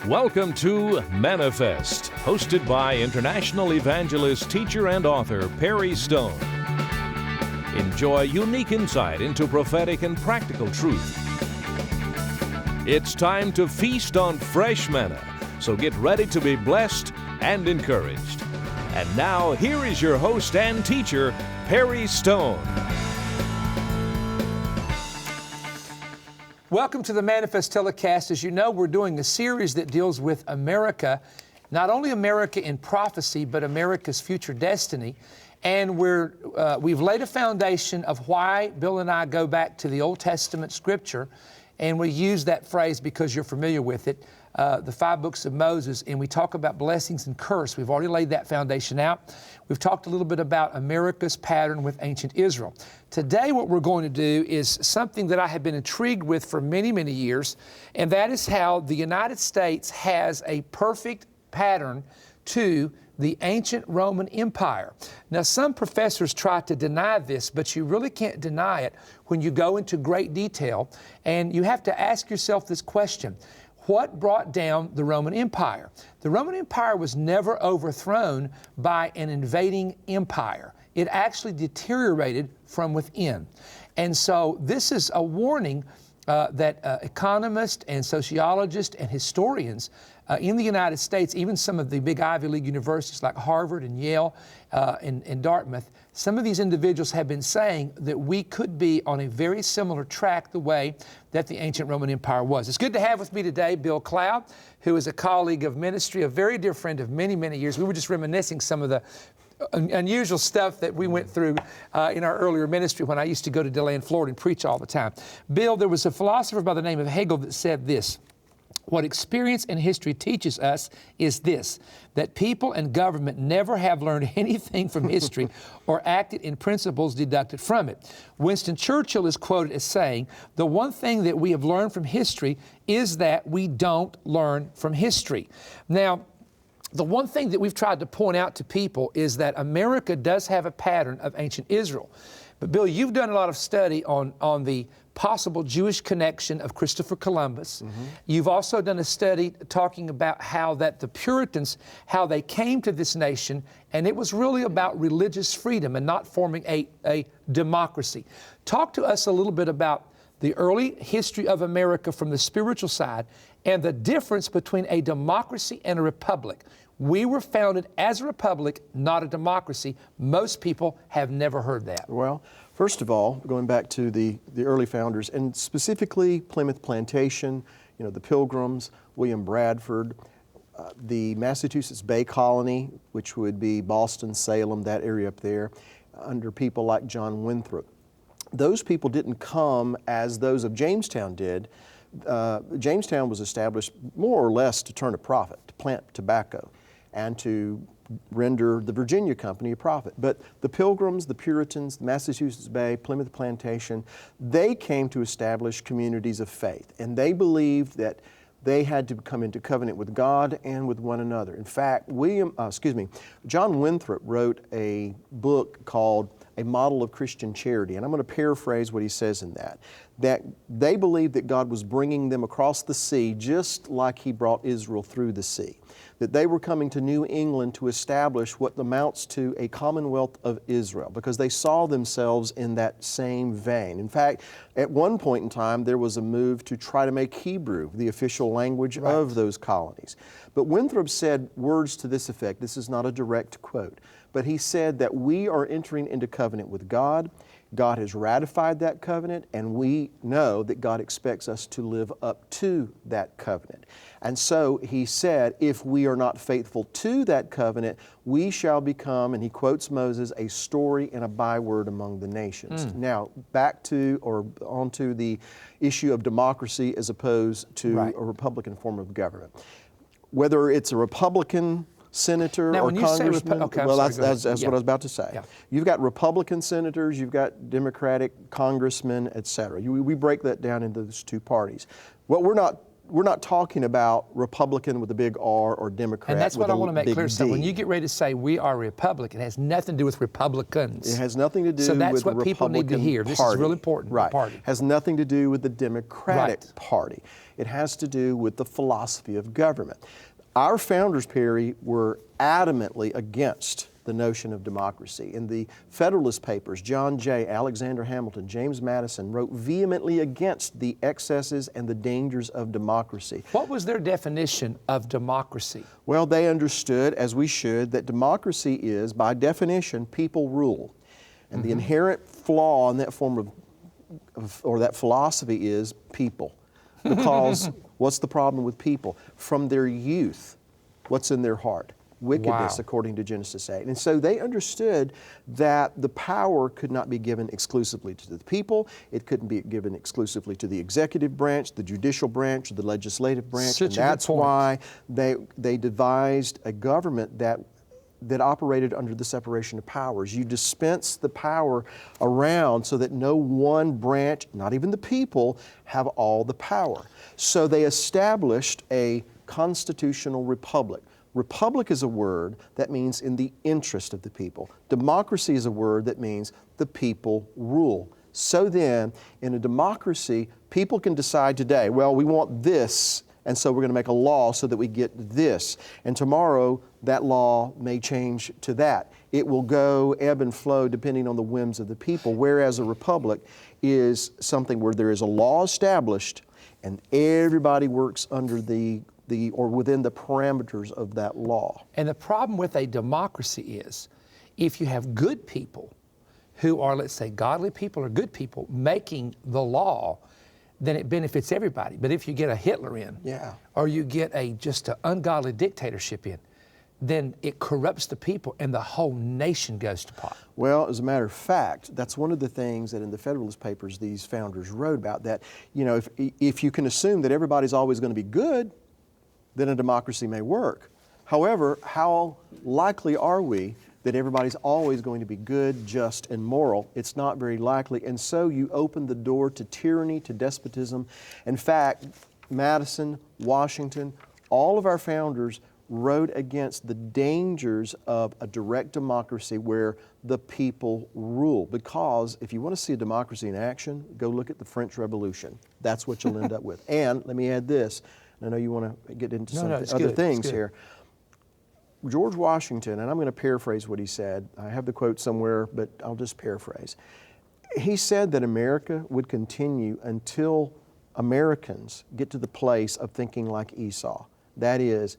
Welcome to MANNA-FEST, hosted by international evangelist, teacher, and author Perry Stone. Enjoy unique insight into prophetic and practical truth. It's time to feast on fresh manna, so get ready to be blessed and encouraged. And now, here is your host and teacher, Perry Stone. Welcome to the MANNA-FEST telecast. As you know, we're doing a series that deals with America, not only America in prophecy, but America's future destiny. And we've laid a foundation of why Bill and I go back to the Old Testament scripture, and we use that phrase because you're familiar with it, the 5 books of Moses, and we talk about blessings and curse. We've already laid that foundation out. We've talked a little bit about America's pattern with ancient Israel. Today, what we're going to do is something that I have been intrigued with for many, many years, and that is how the United States has a perfect pattern to the ancient Roman Empire. Now, some professors try to deny this, but you really can't deny it when you go into great detail, and you have to ask yourself this question. What brought down the Roman Empire? The Roman Empire was never overthrown by an invading empire. It actually deteriorated from within. And so this is a warning that economists and sociologists and historians in the United States, even some of the big Ivy League universities like Harvard and Yale and Dartmouth, some of these individuals have been saying that we could be on a very similar track the way that the ancient Roman Empire was. It's good to have with me today Bill Cloud, who is a colleague of ministry, a very dear friend of many, many years. We were just reminiscing some of the unusual stuff that we went through in our earlier ministry when I used to go to DeLand, Florida and preach all the time. Bill, there was a philosopher by the name of Hegel that said this: what experience and history teaches us is this, that people and government never have learned anything from history or acted in principles deducted from it. Winston Churchill is quoted as saying, the one thing that we have learned from history is that we don't learn from history. Now, the one thing that we've tried to point out to people is that America does have a pattern of ancient Israel. But Bill, you've done a lot of study on the possible Jewish connection of Christopher Columbus. Mm-hmm. You've also done a study talking about how that the Puritans, how they came to this nation, and it was really about religious freedom and not forming a democracy. Talk to us a little bit about the early history of America from the spiritual side and the difference between a democracy and a republic. We were founded as a republic, not a democracy. Most people have never heard that. Well, first of all, going back to the early founders, and specifically Plymouth Plantation, the Pilgrims, William Bradford, the Massachusetts Bay Colony, which would be Boston, Salem, that area up there, under people like John Winthrop. Those people didn't come as those of Jamestown did. Jamestown was established more or less to turn a profit, to plant tobacco, and to render the Virginia Company a profit. But the Pilgrims, the Puritans, the Massachusetts Bay, Plymouth Plantation, they came to establish communities of faith, and they believed that they had to come into covenant with God and with one another. In fact, John Winthrop wrote a book called A Model of Christian Charity, and I'm going to paraphrase what he says in that they believed that God was bringing them across the sea just like He brought Israel through the sea, that they were coming to New England to establish what amounts to a commonwealth of Israel, because they saw themselves in that same vein. In fact, at one point in time, there was a move to try to make Hebrew the official language of those colonies. But Winthrop said words to this effect. This is not a direct quote, but he said that we are entering into covenant with God. God has ratified that covenant, and we know that God expects us to live up to that covenant. And so he said, if we are not faithful to that covenant, we shall become, and he quotes Moses, a story and a byword among the nations. Now, back to or onto the issue of democracy as opposed to a Republican form of government. Whether it's a Republican senator or congressman, that's what I was about to say. Yeah. You've got Republican senators, you've got Democratic congressmen, etc. We break that down into those two parties. What we're not we're not talking about Republican with a big R or Democrat And that's with what I want to make big clear. So D. when you get ready to say we are Republican, it has nothing to do with Republicans. It has nothing to do so that's with the what people need to Republican hear. This is real important. Right. Party. Has nothing to do with the Democratic Right. Party. It has to do with the philosophy of government. Our founders, Perry, were adamantly against the notion of democracy. In the Federalist Papers, John Jay, Alexander Hamilton, James Madison wrote vehemently against the excesses and the dangers of democracy. What was their definition of democracy? Well, they understood, as we should, that democracy is, by definition, people rule. And the inherent flaw in that form or that philosophy is people. Because what's the problem with people? From their youth, what's in their heart? Wickedness, Wow. according to Genesis 8. And so they understood that the power could not be given exclusively to the people. It couldn't be given exclusively to the executive branch, the judicial branch, or the legislative branch. Such a and good that's point. why they devised a government that operated under the separation of powers. You dispense the power around so that no one branch, not even the people, have all the power. So they established a constitutional republic. Republic is a word that means in the interest of the people. Democracy is a word that means the people rule. So then, in a democracy, people can decide today, well, we want this, and so we're going to make a law so that we get this. And tomorrow, that law may change to that. It will go ebb and flow depending on the whims of the people, whereas a republic is something where there is a law established and everybody works under or within the parameters of that law. And the problem with a democracy is if you have good people who are, let's say, godly people or good people making the law, then it benefits everybody. But if you get a Hitler in, or you get just an ungodly dictatorship in, then it corrupts the people and the whole nation goes to pot. Well, as a matter of fact, that's one of the things that in the Federalist Papers these founders wrote about, that, you know, if you can assume that everybody's always going to be good, then a democracy may work. However, how likely are we that everybody's always going to be good, just, and moral? It's not very likely. And so you open the door to tyranny, to despotism. In fact, Madison, Washington, all of our founders wrote against the dangers of a direct democracy where the people rule. Because if you want to see a democracy in action, go look at the French Revolution. That's what you'll end up with. And let me add this. I know you want to get into some other things here. George Washington, and I'm going to paraphrase what he said. I have the quote somewhere, but I'll just paraphrase. He said that America would continue until Americans get to the place of thinking like Esau. That is,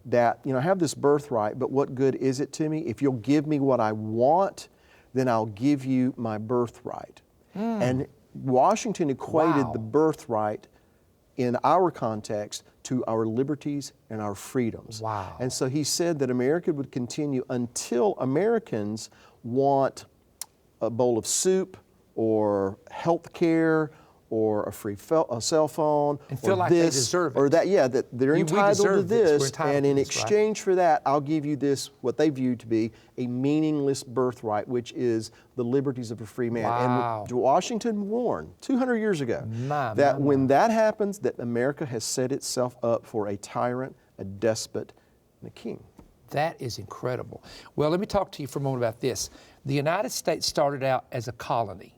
that, you know, I have this birthright, but what good is it to me? If you'll give me what I want, then I'll give you my birthright. And Washington equated the birthright in our context to our liberties and our freedoms. Wow. And so he said that America would continue until Americans want a bowl of soup or health care or a free cell phone, and feel or like this, they deserve it. or that, that they're entitled to this, and in exchange for that, I'll give you this, what they view to be a meaningless birthright, which is the liberties of a free man. Wow. And Washington warned 200 years ago that when that happens, that America has set itself up for a tyrant, a despot, and a king. That is incredible. Well, let me talk to you for a moment about this. The United States started out as a colony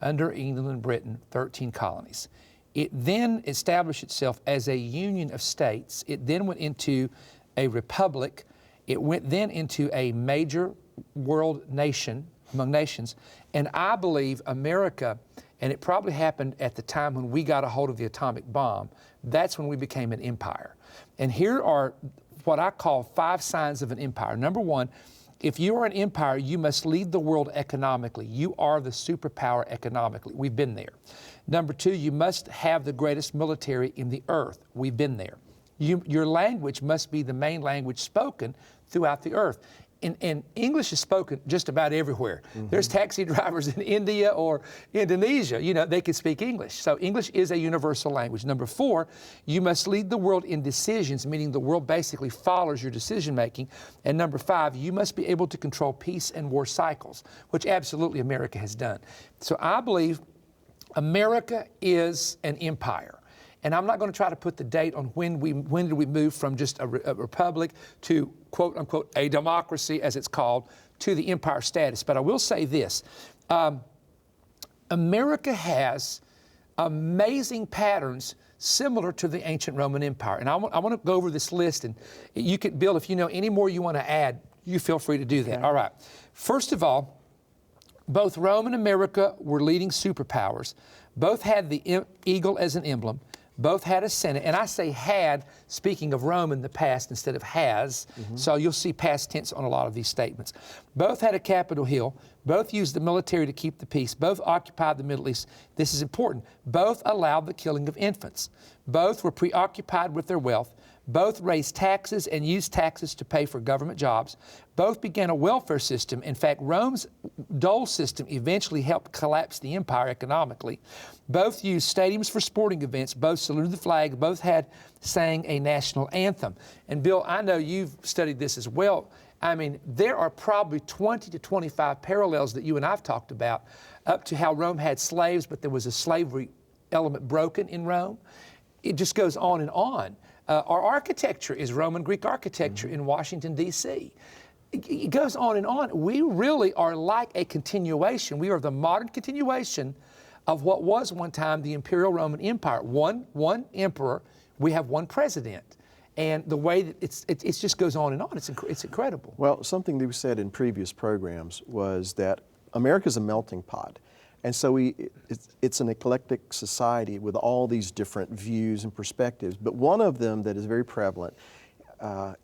under England and Britain, 13 colonies. It then established itself as a union of states. It then went into a republic. It went then into a major world nation, among nations. And I believe America, and it probably happened at the time when we got a hold of the atomic bomb, that's when we became an empire. And here are what I call 5 signs of an empire. Number 1, if you are an empire, you must lead the world economically. You are the superpower economically. We've been there. Number 2, you must have the greatest military in the earth. We've been there. Your language must be the main language spoken throughout the earth. And English is spoken just about everywhere. There's taxi drivers in India or Indonesia, you know, they can speak English. So English is a universal language. Number 4, you must lead the world in decisions, meaning the world basically follows your decision making. And number 5, you must be able to control peace and war cycles, which absolutely America has done. So I believe America is an empire. And I'm not going to try to put the date on when did we move from just a republic to, quote unquote, a democracy, as it's called, to the empire status. But I will say this. America has amazing patterns similar to the ancient Roman Empire. And I want to go over this list, and you can, Bill, if you know any more you want to add, you feel free to do that. Okay. All right. First of all, both Rome and America were leading superpowers. Both had the eagle as an emblem. Both had a senate, and I say had, speaking of Rome in the past instead of has, so you'll see past tense on a lot of these statements. Both had a Capitol Hill. Both used the military to keep the peace. Both occupied the Middle East. This is important. Both allowed the killing of infants. Both were preoccupied with their wealth. Both raised taxes and used taxes to pay for government jobs. Both began a welfare system. In fact, Rome's Dole system eventually helped collapse the empire economically. Both used stadiums for sporting events. Both saluted the flag. Both sang a national anthem. And Bill, I know you've studied this as well. I mean, there are probably 20 to 25 parallels that you and I've talked about, up to how Rome had slaves, but there was a slavery element broken in Rome. It just goes on and on. Our architecture is Roman Greek architecture in Washington, D.C. It goes on and on. We really are like a continuation. We are the modern continuation of what was one time the Imperial Roman Empire. One emperor, we have one president. And the way that it just goes on and on, it's incredible. Well, something that we said in previous programs was that America's a melting pot. And so it's an eclectic society with all these different views and perspectives. But one of them that is very prevalent,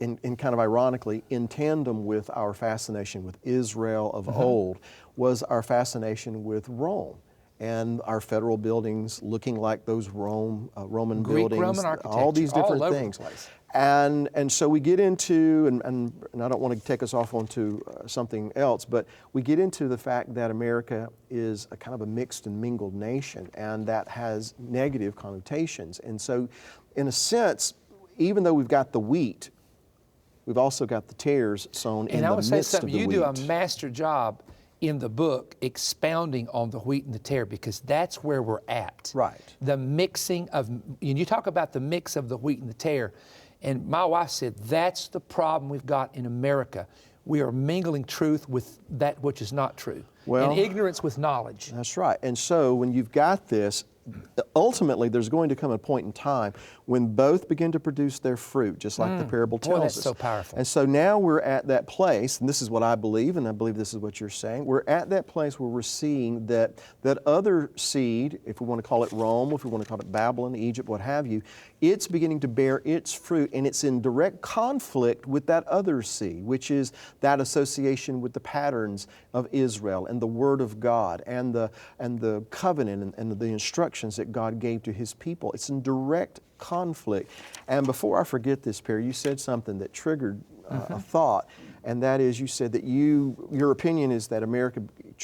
in kind of ironically, in tandem with our fascination with Israel of old, was our fascination with Rome and our federal buildings looking like those Roman Greek, buildings, Roman architecture, all these different things. The place. And so we get into, and I don't want to take us off onto something else, but we get into the fact that America is a kind of a mixed and mingled nation, and that has negative connotations. And so, in a sense, even though we've got the wheat, we've also got the tares sown in the midst of the wheat. And I would say something, you do a master job in the book expounding on the wheat and the tare, because that's where we're at. Right. The mixing of, and you talk about the mix of the wheat and the tare, and my wife said that's the problem we've got in America. We are mingling truth with that which is not true, and ignorance with knowledge. That's right. And so when you've got this, ultimately there's going to come a point in time when both begin to produce their fruit, just like the parable tells us. That's so powerful. And so now we're at that place, and this is what I believe, and I believe this is what you're saying. We're at that place where we're seeing that other seed, if we want to call it Rome, if we want to call it Babylon, Egypt, what have you, it's beginning to bear its fruit, and it's in direct conflict with that other seed, which is that association with the patterns of Israel and the Word of God and the covenant and the instructions that God gave to His people. It's in direct conflict. And before I forget this, Perry, you said something that triggered a thought, and that is, you said that your opinion is that America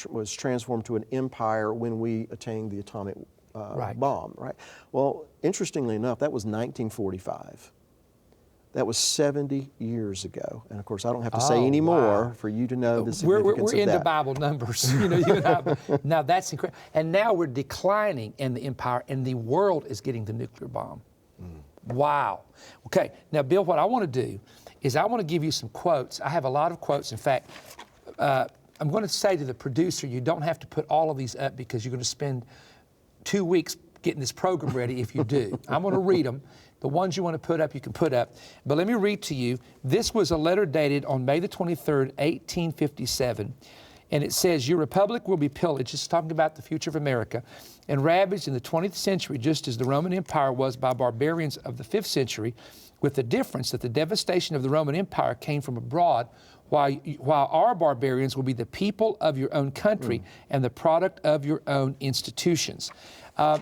was transformed to an empire when we attained the atomic bomb, right? Well, interestingly enough, that was 1945. That was 70 years ago. And of course, I don't have to say any more for you to know the significance of that. We're into Bible numbers. You know, now that's incredible. And now we're declining in the empire, and the world is getting the nuclear bomb. Wow. Okay, now Bill, what I want to do is I want to give you some quotes. I have a lot of quotes. In fact, I'm going to say to the producer, you don't have to put all of these up because you're going to spend 2 weeks getting this program ready if you do. I'm going to read them. The ones you want to put up, you can put up. But let me read to you. This was a letter dated on May the 23rd, 1857. And it says, your republic will be pillaged, it's talking about the future of America, and ravaged in the 20th century, just as the Roman Empire was by barbarians of the 5th century, with the difference that the devastation of the Roman Empire came from abroad, while our barbarians will be the people of your own country and the product of your own institutions.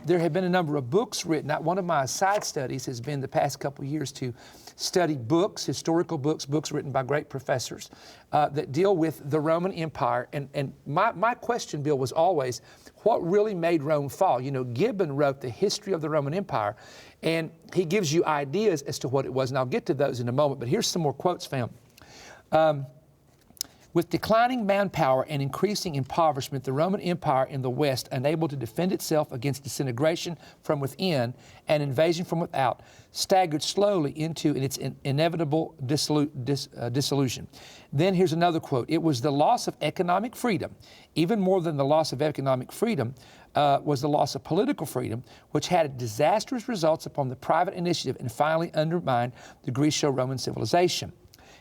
There have been a number of books written. One of my side studies has been the past couple of years to study books, historical books written by great professors that deal with the Roman Empire. And my question, Bill, was always, what really made Rome fall? You know, Gibbon wrote the history of the Roman Empire, and he gives you ideas as to what it was. And I'll get to those in a moment, but here's some more quotes found. With declining manpower and increasing impoverishment, the Roman Empire in the West, unable to defend itself against disintegration from within and invasion from without, staggered slowly into its inevitable dissolution. Then here's another quote. It was the loss of economic freedom, even more than the loss of economic freedom, was the loss of political freedom, which had disastrous results upon the private initiative and finally undermined the Greco-Roman civilization.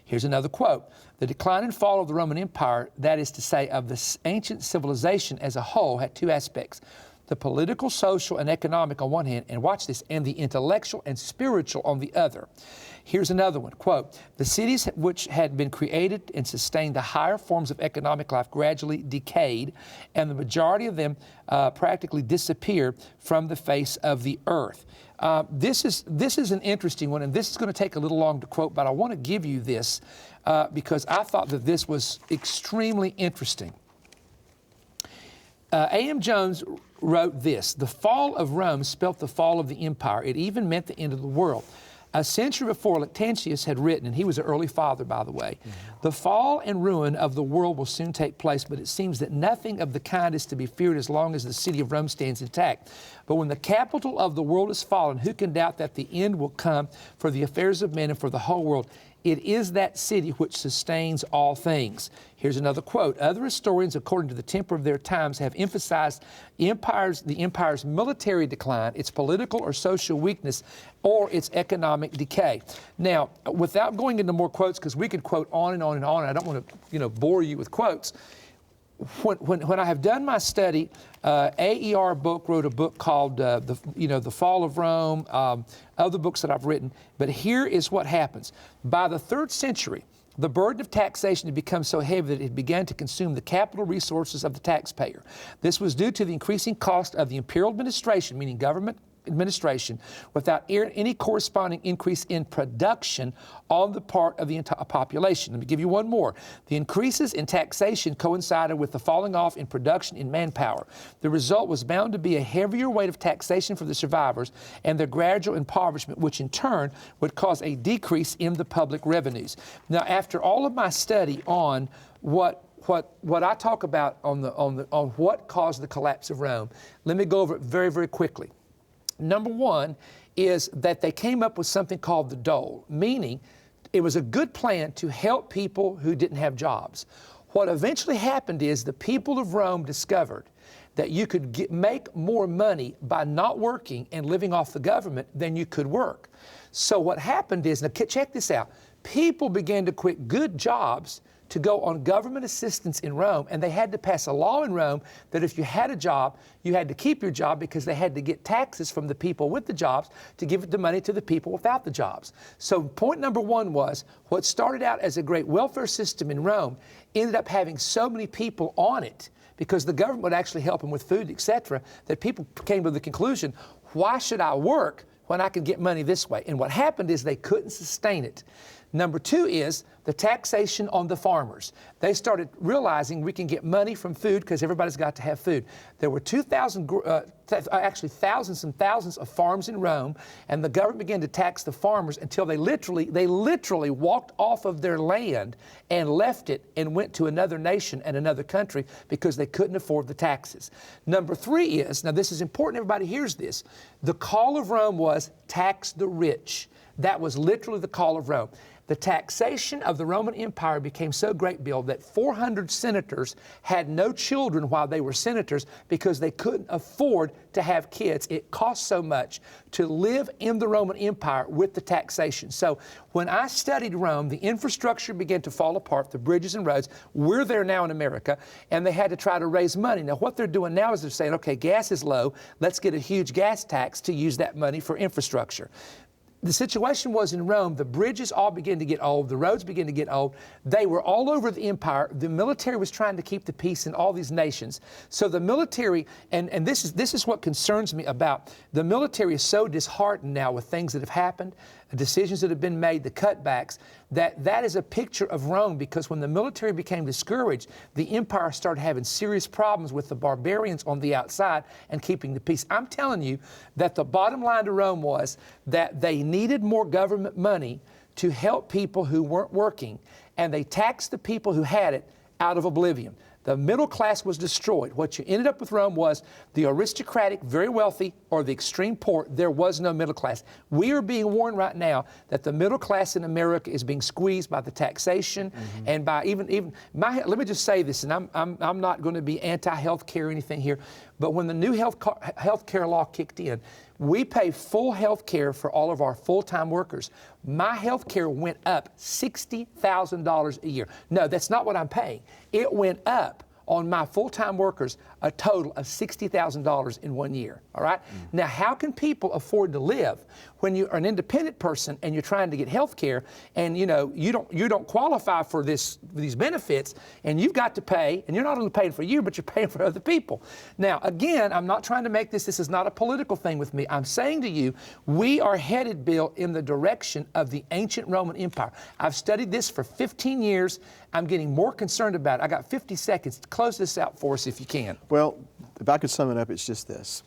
Here's another quote. The decline and fall of the Roman Empire, that is to say, of the ancient civilization as a whole, had two aspects. The political, social, and economic on one hand, and watch this, and the intellectual and spiritual on the other. Here's another one, quote, the cities which had been created and sustained the higher forms of economic life gradually decayed, and the majority of them practically disappeared from the face of the earth. This is an interesting one, and this is going to take a little long to quote, but I want to give you this because I thought that this was extremely interesting. A.M. Jones wrote this, the fall of Rome spelt the fall of the empire. It even meant the end of the world. A century before, Lactantius had written, and he was an early father, by the way, the fall and ruin of the world will soon take place, but it seems that nothing of the kind is to be feared as long as the city of Rome stands intact. But when the capital of the world is fallen, who can doubt that the end will come for the affairs of men and for the whole world? It is that city which sustains all things. Here's another quote. Other historians, according to the temper of their times, have emphasized the empire's military decline, its political or social weakness, or its economic decay. Now, without going into more quotes, because we could quote on and on and on, and I don't want to bore you with quotes. When I have done my study, A.E.R. Book wrote a book called The Fall of Rome, other books that I've written. But here is what happens. By the 3rd century, the burden of taxation had become so heavy that it began to consume the capital resources of the taxpayer. This was due to the increasing cost of the imperial administration, meaning government administration, without any corresponding increase in production on the part of the entire population. Let me give you one more. The increases in taxation coincided with the falling off in production in manpower. The result was bound to be a heavier weight of taxation for the survivors and their gradual impoverishment, which in turn would cause a decrease in the public revenues. Now, after all of my study on what I talk about on what caused the collapse of Rome, let me go over it very, very quickly. Number one is that they came up with something called the Dole, meaning it was a good plan to help people who didn't have jobs. What eventually happened is the people of Rome discovered that you could make more money by not working and living off the government than you could work. So what happened is, now check this out, people began to quit good jobs to go on government assistance in Rome, and they had to pass a law in Rome that if you had a job, you had to keep your job because they had to get taxes from the people with the jobs to give the money to the people without the jobs. So point number one was, what started out as a great welfare system in Rome ended up having so many people on it because the government would actually help them with food, etc., that people came to the conclusion, why should I work when I can get money this way? And what happened is they couldn't sustain it. Number two is the taxation on the farmers. They started realizing we can get money from food because everybody's got to have food. There were actually thousands and thousands of farms in Rome, and the government began to tax the farmers until they literally walked off of their land and left it and went to another nation and another country because they couldn't afford the taxes. Number three is, now this is important, everybody hears this, the call of Rome was tax the rich. That was literally the call of Rome. The taxation of the Roman Empire became so great, Bill, that 400 senators had no children while they were senators because they couldn't afford to have kids. It cost so much to live in the Roman Empire with the taxation. So when I studied Rome, the infrastructure began to fall apart, the bridges and roads. We're there now in America, and they had to try to raise money. Now, what they're doing now is they're saying, okay, gas is low. Let's get a huge gas tax to use that money for infrastructure. The situation was in Rome, the bridges all began to get old, the roads began to get old. They were all over the empire. The military was trying to keep the peace in all these nations. So the military, and this is what concerns me about, the military is so disheartened now with things that have happened, decisions that have been made, the cutbacks, that is a picture of Rome, because when the military became discouraged, the empire started having serious problems with the barbarians on the outside and keeping the peace. I'm telling you that the bottom line to Rome was that they needed more government money to help people who weren't working, and they taxed the people who had it, out of oblivion. The middle class was destroyed. What you ended up with Rome was the aristocratic, very wealthy, or the extreme poor. There was no middle class. We are being warned right now that the middle class in America is being squeezed by the taxation and by let me just say this, and I'm not going to be anti-health care or anything here, but when the new health care law kicked in, we pay full health care for all of our full-time workers. My health care went up $60,000 a year. No, that's not what I'm paying. It went up on my full-time workers a total of $60,000 in 1 year, all right? Now, how can people afford to live when you are an independent person and you're trying to get health care and you don't qualify for these benefits, and you've got to pay, and you're not only paying for you, but you're paying for other people. Now, again, I'm not trying to make this is not a political thing with me. I'm saying to you, we are headed, Bill, in the direction of the ancient Roman Empire. I've studied this for 15 years. I'm getting more concerned about it. I got 50 seconds. Close this out for us if you can. Well, if I could sum it up, it's just this.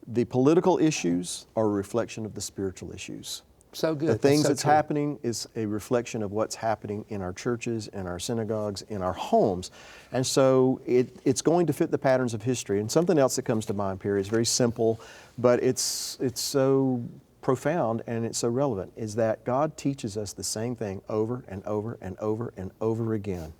The political issues are a reflection of the spiritual issues. So good. The things that's true. happening is a reflection of what's happening in our churches, in our synagogues, in our homes. And so it's going to fit the patterns of history. And something else that comes to mind, Perry, is very simple, but it's so profound and it's so relevant, is that God teaches us the same thing over and over and over and over again.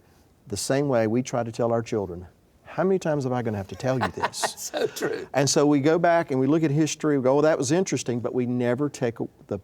The same way we try to tell our children, how many times am I going to have to tell you this? So true. And so we go back and we look at history, we go, oh, that was interesting, but we never take the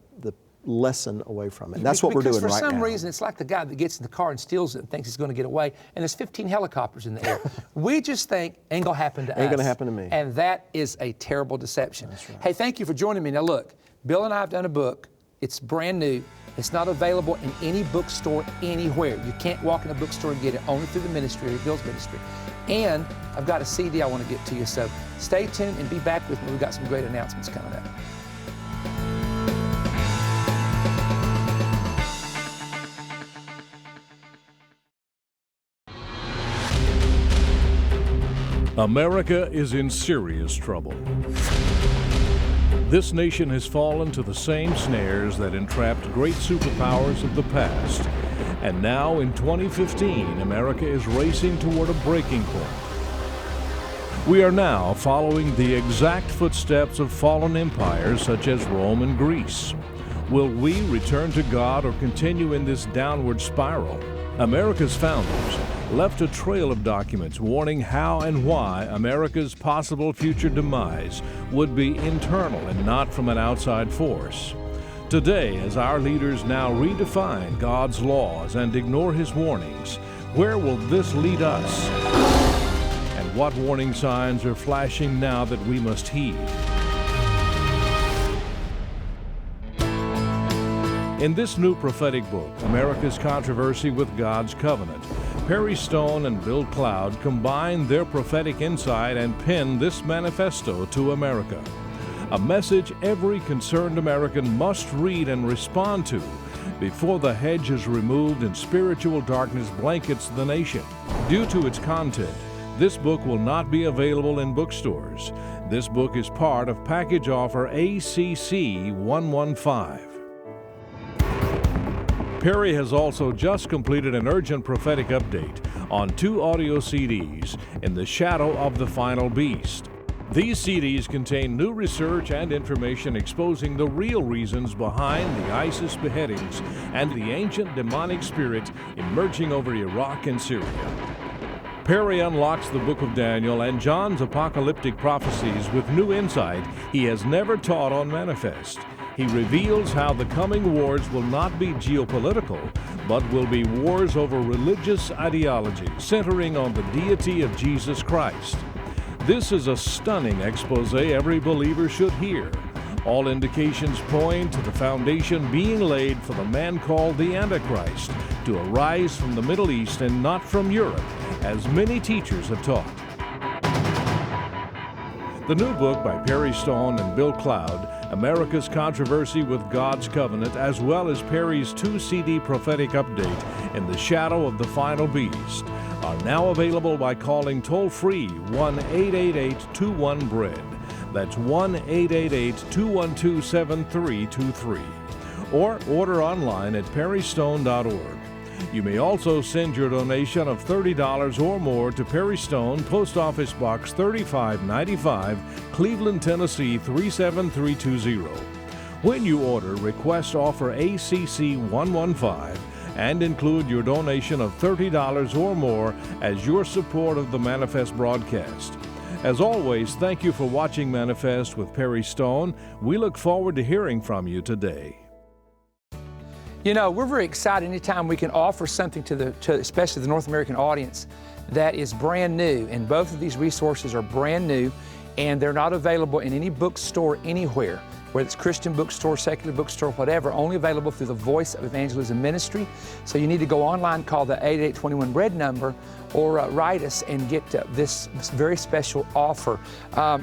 lesson away from it. And that's what we're doing right now. Because for some reason, it's like the guy that gets in the car and steals it and thinks he's going to get away, and there's 15 helicopters in the air. We just think, ain't going to happen to us. Ain't going to happen to me. And that is a terrible deception. That's right. Hey, thank you for joining me. Now look, Bill and I have done a book. It's brand new. It's not available in any bookstore anywhere. You can't walk in a bookstore and get it, only through the ministry or Bill's ministry. And I've got a CD I want to get to you, so stay tuned and be back with me. We've got some great announcements coming up. America is in serious trouble. This nation has fallen to the same snares that entrapped great superpowers of the past. And now in 2015, America is racing toward a breaking point. We are now following the exact footsteps of fallen empires such as Rome and Greece. Will we return to God or continue in this downward spiral? America's founders left a trail of documents warning how and why America's possible future demise would be internal and not from an outside force. Today, as our leaders now redefine God's laws and ignore His warnings, where will this lead us? And what warning signs are flashing now that we must heed? In this new prophetic book, America's Controversy with God's Covenant, Perry Stone and Bill Cloud combine their prophetic insight and pen this manifesto to America. A message every concerned American must read and respond to before the hedge is removed and spiritual darkness blankets the nation. Due to its content, this book will not be available in bookstores. This book is part of package offer ACC 115. Perry has also just completed an urgent prophetic update on 2 audio CDs, In the Shadow of the Final Beast. These CDs contain new research and information exposing the real reasons behind the ISIS beheadings and the ancient demonic spirit emerging over Iraq and Syria. Perry unlocks the book of Daniel and John's apocalyptic prophecies with new insight he has never taught on MANNA-FEST. He reveals how the coming wars will not be geopolitical, but will be wars over religious ideology centering on the deity of Jesus Christ. This is a stunning expose every believer should hear. All indications point to the foundation being laid for the man called the Antichrist to arise from the Middle East and not from Europe, as many teachers have taught. The new book by Perry Stone and Bill Cloud, America's Controversy with God's Covenant, as well as Perry's 2-CD prophetic update, In the Shadow of the Final Beast, are now available by calling toll-free 1-888-21-BREAD. That's 1-888-212-7323. Or order online at perrystone.org. You may also send your donation of $30 or more to Perry Stone, Post Office Box 3595, Cleveland, Tennessee 37320. When you order, request offer ACC 115 and include your donation of $30 or more as your support of the MANNA-FEST broadcast. As always, thank you for watching MANNA-FEST with Perry Stone. We look forward to hearing from you today. You know, we're very excited anytime we can offer something to especially the North American audience that is brand new. And both of these resources are brand new, and they're not available in any bookstore anywhere, whether it's Christian bookstore, secular bookstore, whatever, only available through the Voice of Evangelism Ministry. So you need to go online, call the 8821 red number, or write us and get this very special offer.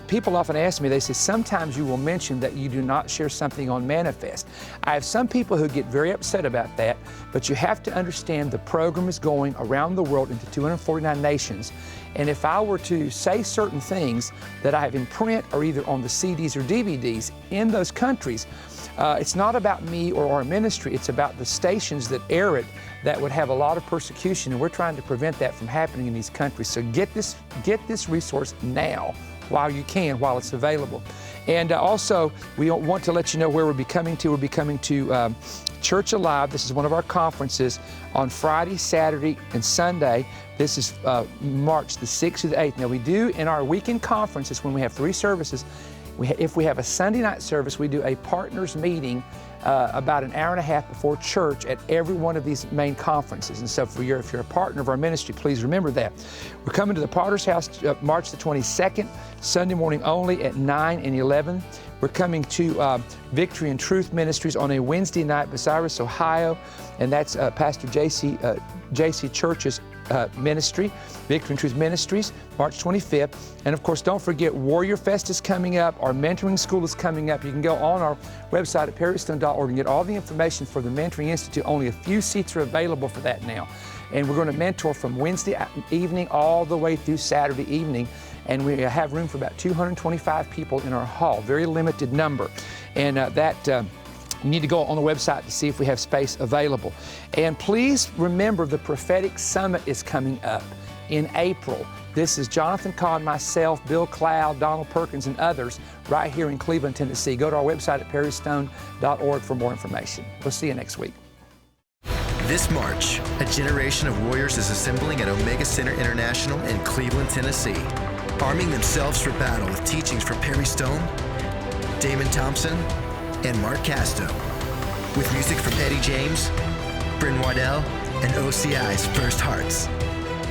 People often ask me, they say, sometimes you will mention that you do not share something on MANNA-FEST. I have some people who get very upset about that, but you have to understand the program is going around the world into 249 nations. And if I were to say certain things that I have in print or either on the CDs or DVDs in those countries, it's not about me or our ministry, it's about the stations that air it that would have a lot of persecution, and we're trying to prevent that from happening in these countries. So get this resource now while you can, while it's available. And also, we want to let you know where we'll be coming to. We'll be coming to Church Alive. This is one of our conferences on Friday, Saturday, and Sunday. This is March the 6th to the 8th. Now, we do in our weekend conferences, when we have 3 services, if we have a Sunday night service, we do a partners meeting about an hour and a half before church at every one of these main conferences. And so if you're a partner of our ministry, please remember that. We're coming to the Potter's House March the 22nd, Sunday morning only at 9 and 11. We're coming to Victory and Truth Ministries on a Wednesday night, Bucyrus, Ohio, and that's Pastor J.C. Church's ministry, Victory and Truth Ministries, March 25th. And of course, don't forget, Warrior Fest is coming up. Our mentoring school is coming up. You can go on our website at perrystone.org and get all the information for the Mentoring Institute. Only a few seats are available for that now. And we're going to mentor from Wednesday evening all the way through Saturday evening. And we have room for about 225 people in our hall, very limited number. And you need to go on the website to see if we have space available. And please remember, the Prophetic Summit is coming up in April. This is Jonathan Kahn, myself, Bill Cloud, Donald Perkins, and others right here in Cleveland, Tennessee. Go to our website at perrystone.org for more information. We'll see you next week. This March, a generation of warriors is assembling at Omega Center International in Cleveland, Tennessee, arming themselves for battle with teachings from Perry Stone, Damon Thompson, and Mark Casto, with music from Eddie James, Bryn Waddell, and OCI's First Hearts.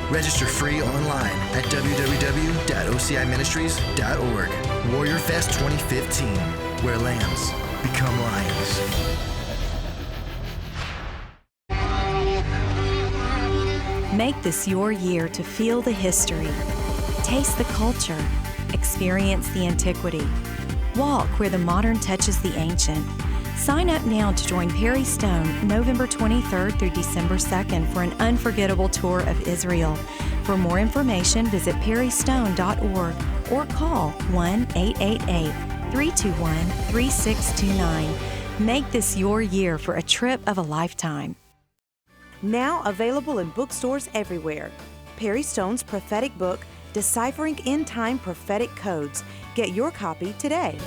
Register free online at www.ociministries.org. Warrior Fest 2015, where lambs become lions. Make this your year to feel the history, taste the culture, experience the antiquity, walk where the modern touches the ancient. Sign up now to join Perry Stone November 23rd through December 2nd for an unforgettable tour of Israel. For more information, visit perrystone.org or call 1-888-321-3629. Make this your year for a trip of a lifetime. Now available in bookstores everywhere. Perry Stone's prophetic book, Deciphering End Time Prophetic Codes. Get your copy today.